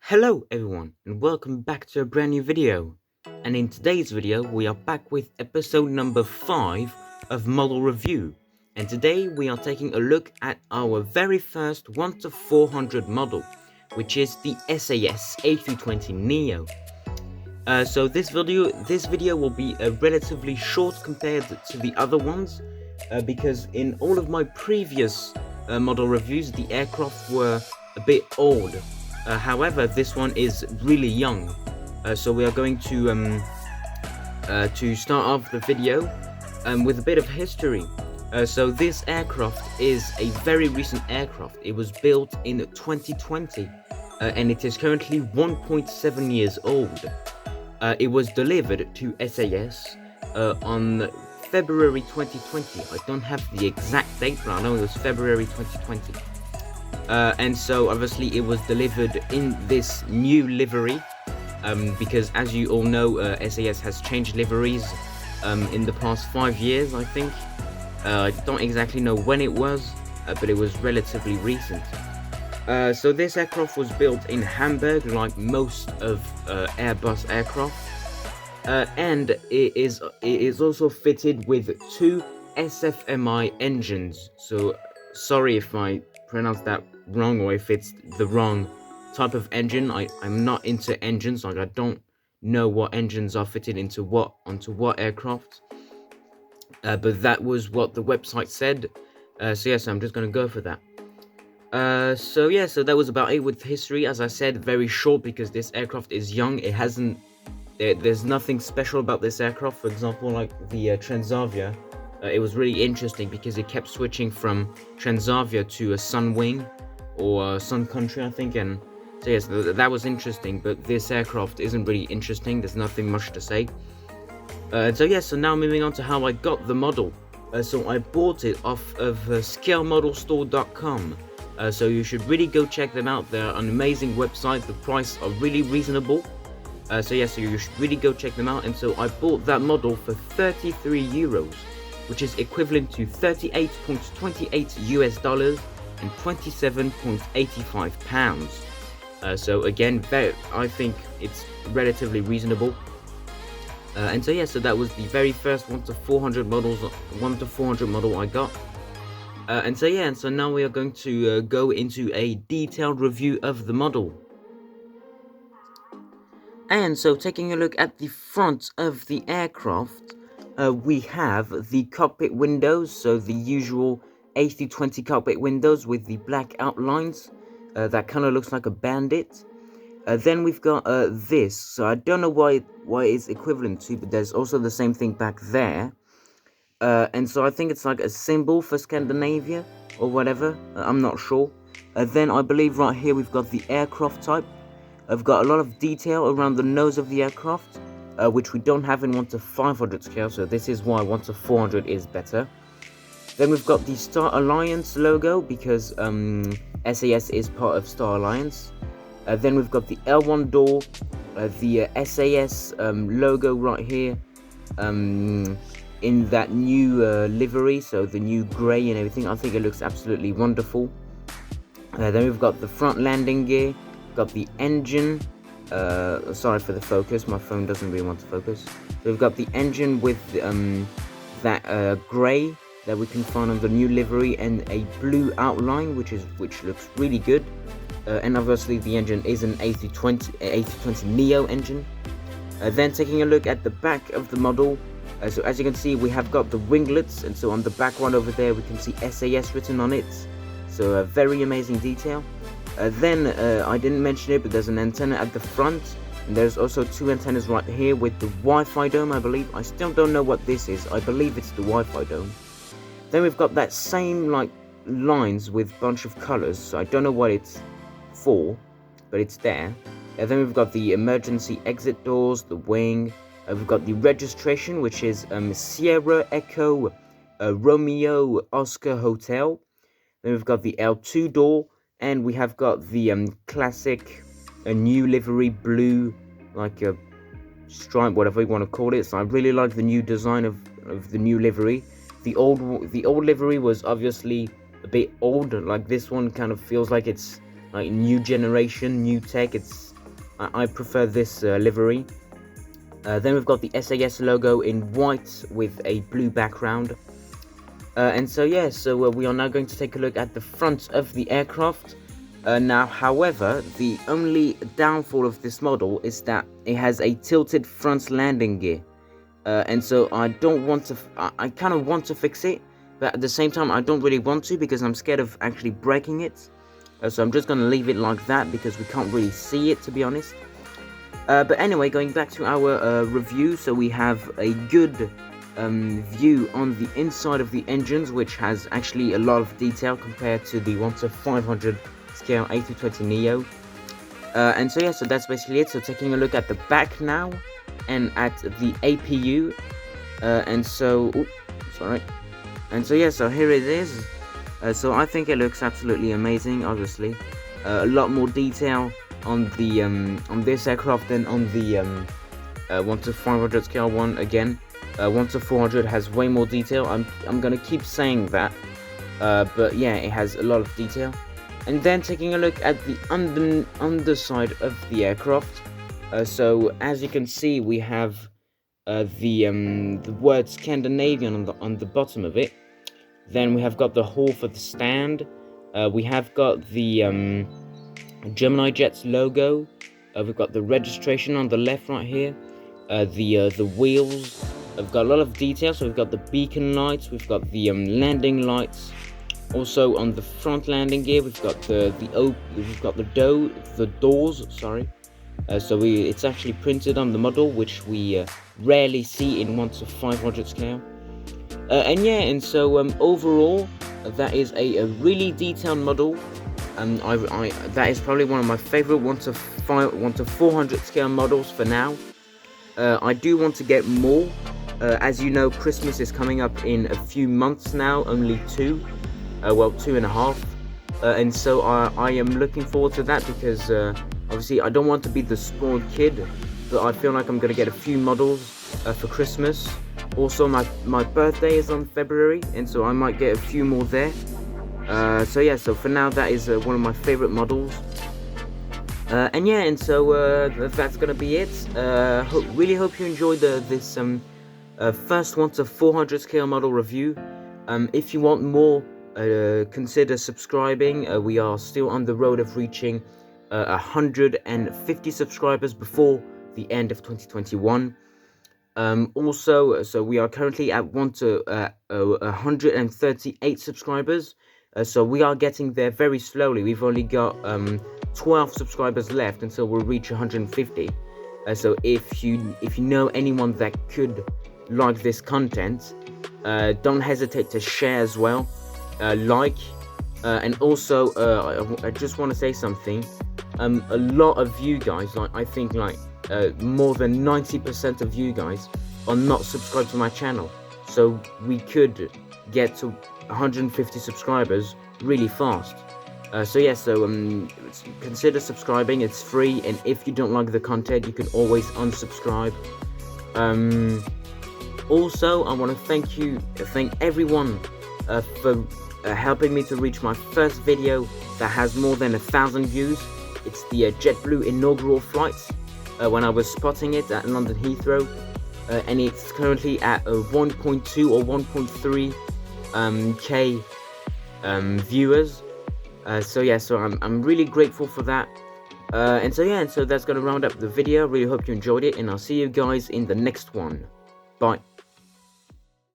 Hello everyone and welcome back to a brand new video. And in today's video we are back with episode number 5 of Model Review. And today we are taking a look at our very first 1 to 400 model, which is the SAS A320neo. So this video will be relatively short compared to the other ones, because in all of my previous model reviews the aircraft were a bit old. However, this one is really young, so we are going to start off the video with a bit of history. So this aircraft is a very recent aircraft. It was built in 2020, and it is currently 1.7 years old. It was delivered to SAS on February 2020. I don't have the exact date, but I know it was February 2020. And so obviously it was delivered in this new livery, because as you all know, SAS has changed liveries in the past 5 years, I think. I don't exactly know when it was, but it was relatively recent. So this aircraft was built in Hamburg, like most of Airbus aircraft, and it is also fitted with 2 SFMI engines. So sorry if I pronounce that wrong, or if it's the wrong type of engine. I'm not into engines, like I don't know what engines are fitted onto what aircraft, but that was what the website said. So yes, I'm just gonna go for that. So that was about it with history. As I said, very short because this aircraft is young. It hasn't there's nothing special about this aircraft. For example, like the Transavia, it was really interesting because it kept switching from Transavia to a Sunwing or Sun Country, I think. And so yes, that was interesting, but this aircraft isn't really interesting. There's nothing much to say. So now moving on to how I got the model. So I bought it off of scalemodelstore.com. So you should really go check them out. They're an amazing website. The price are really reasonable. So you should really go check them out. And so I bought that model for 33 euros, which is equivalent to 38.28 US dollars and 27.85 pounds. So again, I think it's relatively reasonable. And so that was the very first 1 to 400 model I got. And so now we are going to go into a detailed review of the model. And so taking a look at the front of the aircraft, we have the cockpit windows, so the usual A320 cockpit windows with the black outlines. That kind of looks like a bandit. Then we've got this, so I don't know what it's equivalent to, but there's also the same thing back there. And so I think it's like a symbol for Scandinavia or whatever. I'm not sure. Then I believe right here we've got the aircraft type. I've got a lot of detail around the nose of the aircraft, which we don't have in 1 to 500 scale, so this is why 1 to 400 is better. Then we've got the Star Alliance logo, because SAS is part of Star Alliance. Then we've got the L1 door, the SAS logo right here, in that new livery, so the new grey and everything. I think it looks absolutely wonderful. Then we've got the front landing gear, got the engine. Sorry for the focus, my phone doesn't really want to focus. So we've got the engine with that grey that we can find on the new livery, and a blue outline, which looks really good. And obviously the engine is an A320neo engine. Then taking a look at the back of the model, so as you can see, we have got the winglets, and so on the back one over there we can see SAS written on it. So a very amazing detail. Then I didn't mention it, but there's an antenna at the front, and there's also 2 antennas right here with the Wi-Fi dome, I believe. I still don't know what this is. I believe it's the Wi-Fi dome. Then we've got that same like lines with a bunch of colors, so I don't know what it's for, but it's there. And then we've got the emergency exit doors, the wing. We've got the registration, which is Sierra Echo Romeo Oscar Hotel. Then we've got the L2 door, and we have got the classic new livery blue, like a stripe, whatever you want to call it. So I really like the new design of the new livery. The old livery was obviously a bit old. Like this one kind of feels like it's like new generation, new tech. It's I prefer this livery. Then we've got the SAS logo in white with a blue background. And so yeah, so we are now going to take a look at the front of the aircraft. Now, however, the only downfall of this model is that it has a tilted front landing gear. And so I don't want to, I kind of want to fix it, but at the same time I don't really want to because I'm scared of actually breaking it. So I'm just going to leave it like that because we can't really see it, to be honest. But anyway, going back to our review, so we have a good view on the inside of the engines, which has actually a lot of detail compared to the 1:500 scale A320neo. And so yeah, so that's basically it. So taking a look at the back now and at the APU, and so sorry, and so yeah, so here it is. So I think it looks absolutely amazing. Obviously, a lot more detail on the on this aircraft than on the 1:500 scale one. Again, 1:400 has way more detail. I'm gonna keep saying that, but yeah, it has a lot of detail. And then taking a look at the underside of the aircraft, so as you can see, we have the word Scandinavian on the bottom of it. Then we have got the hall for the stand. We have got the Gemini Jets logo. We've got the registration on the left right here. The wheels. We've got a lot of detail. So we've got the beacon lights. We've got the landing lights. Also on the front landing gear, we've got the doors. Sorry. So it's actually printed on the model, which we rarely see in 1:500 scale. And yeah, and so overall, that is a really detailed model. That is probably one of my favorite 1:400 scale models for now. I do want to get more. As you know, Christmas is coming up in a few months now, only 2.5, and so I am looking forward to that because obviously I don't want to be the spoiled kid, but I feel like I'm gonna get a few models for Christmas. Also, my birthday is on February, and so I might get a few more there. So yeah, so for now that is one of my favorite models. And yeah, and so that's gonna be it. Really hope you enjoyed this first 1:400 scale model review. If you want more, consider subscribing. We are still on the road of reaching 150 subscribers before the end of 2021. Also, so we are currently at 138 subscribers. So we are getting there very slowly. We've only got 12 subscribers left until we'll reach 150. So if you know anyone that could like this content, don't hesitate to share as well. And also I just want to say something. A lot of you guys, like I think like more than 90% of you guys are not subscribed to my channel, so we could get to 150 subscribers really fast. So yeah, so consider subscribing. It's free, and if you don't like the content, you can always unsubscribe. Also, I want to thank everyone for helping me to reach my first video that has more than 1,000 views. It's the JetBlue inaugural flight when I was spotting it at London Heathrow, and it's currently at 1.2 or 1.3 K viewers. So yeah, so I'm really grateful for that. And so yeah, and so that's gonna round up the video. Really hope you enjoyed it, and I'll see you guys in the next one. Bye.